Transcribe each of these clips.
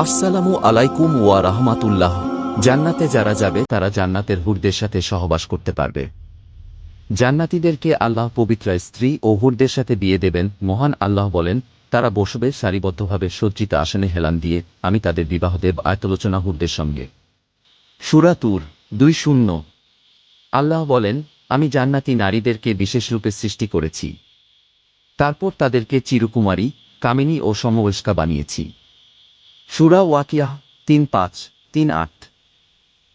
আসসালামু আলাইকুম ওয়া রাহমাতুল্লাহ। জান্নাতে যারা যাবে তারা জান্নাতের হুরদের সাথে সহবাস করতে পারবে। জান্নাতীদেরকে আল্লাহ পবিত্র স্ত্রী ও হুরদের সাথে বিয়ে দেবেন। মহান আল্লাহ বলেন, তারা বসবে সারিবদ্ধভাবে সজ্জিত আসনে হেলান দিয়ে, আমি তাদের বিবাহ দেব আয়তলোচনা হুরদের সঙ্গে। সূরা তুর 2:0। আল্লাহ বলেন, আমি জান্নাতি নারীদেরকে বিশেষরূপে সৃষ্টি করেছি। তারপর তাদেরকে চিরকুমারী, কামিনী ও সমবয়স্কা বানিয়েছি। সূরা ওয়াকিয়াহ 3:5, 3:8।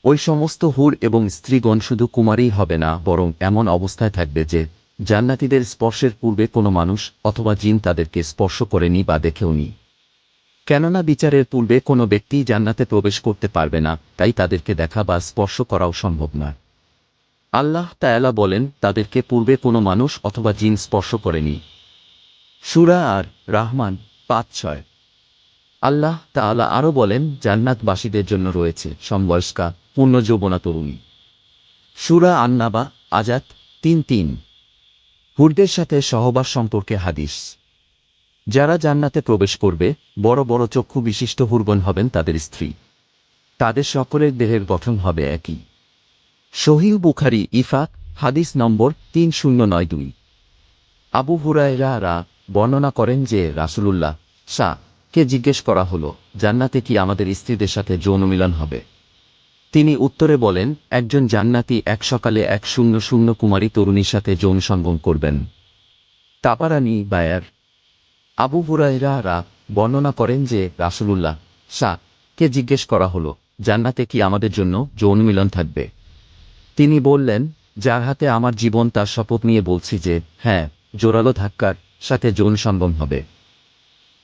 ওই সমস্ত হুর এবং স্ত্রীগণ শুধু কুমারীই হবে না, বরং এমন অবস্থায় থাকবে যে জান্নাতীদের স্পর্শের পূর্বে কোনো মানুষ অথবা জিন তাদেরকে স্পর্শ করেনি বা দেখেওনি। কেননা বিচারের পূর্বে কোনো ব্যক্তি জান্নাতে প্রবেশ করতে পারবে না, তাই তাদেরকে দেখা বা স্পর্শ করাও সম্ভব নয়। আল্লাহ তাআলা বলেন, তাদেরকে পূর্বে কোনো মানুষ অথবা জিন স্পর্শ করেনি। সূরা আর রাহমান 5:6। আল্লাহ তাআলা আরও বলেন, জান্নাতবাসীদের জন্য রয়েছে সমবয়স্কা, পূর্ণ যৌবনা তরুণী। সূরা আন-নাবা আয়াত 3:3। হুরদের সাথে সহবাস সম্পর্কে হাদিস। যারা জান্নাতে প্রবেশ করবে, বড় বড় চক্ষু বিশিষ্ট হুরগণ হবেন তাদের স্ত্রী। তাদের সকলের দেহের গঠন হবে একই। সহিহ বুখারী ইফাক হাদিস নম্বর 3092। আবু হুরায়রা বর্ণনা করেন যে রাসূলুল্লাহ কে জিজ্ঞেস করা হলো, জান্নাতে কি আমাদের স্ত্রীদের সাথে যৌন মিলন হবে? তিনি উত্তরে বলেন, একজন জান্নাতি এক সকালে 100 কুমারী তরুণীর সাথে যৌন সঙ্গম করবেন। তাবারানী বায়ার। আবু হুরায়রা বর্ণনা করেন যে রাসূলুল্লাহ কে জিজ্ঞেস করা হলো, জান্নাতে কি আমাদের জন্য যৌন মিলন থাকবে? তিনি বললেন, যার হাতে আমার জীবন তার শপথ নিয়ে বলছি যে হ্যাঁ, জোরালো ধাক্কার সাথে যৌন সঙ্গম হবে।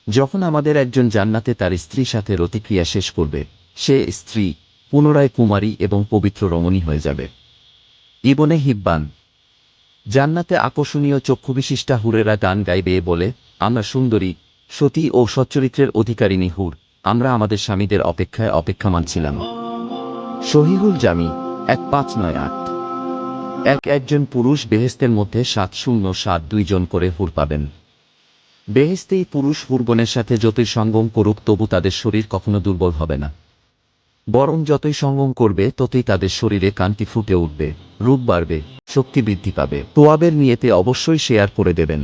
যখন আমাদের একজন জান্নাতে তার স্ত্রীর সাথে রতিক্রিয়া শেষ করবে, সে স্ত্রী পুনরায় কুমারী এবং পবিত্র রমণী হয়ে যাবে। ইবনে হিব্বান। জান্নাতে আকর্ষণীয় চক্ষুবিশিষ্টা হুরেরা গান গাইবে বলে, আমরা সুন্দরী, সতী ও সচ্চরিত্রের অধিকারিণী হুর, আমরা আমাদের স্বামীদের অপেক্ষায় অপেক্ষামান ছিলাম। সহিহুল জামি 1598। একজন পুরুষ বেহেশতের মধ্যে 702 জন করে হুর পাবেন। বেহেশতেই পুরুষ হুরগণের সাথে যতই সঙ্গম করুক, তবু তাদের শরীর কখনো দুর্বল হবে না, বরং যতই সঙ্গম করবে ততই তাদের শরীরে কান্তি ফুটে উঠবে, রূপ বাড়বে, শক্তি বৃদ্ধি পাবে। তোয়াবের নিয়তে অবশ্যই শেয়ার করে দেবেন।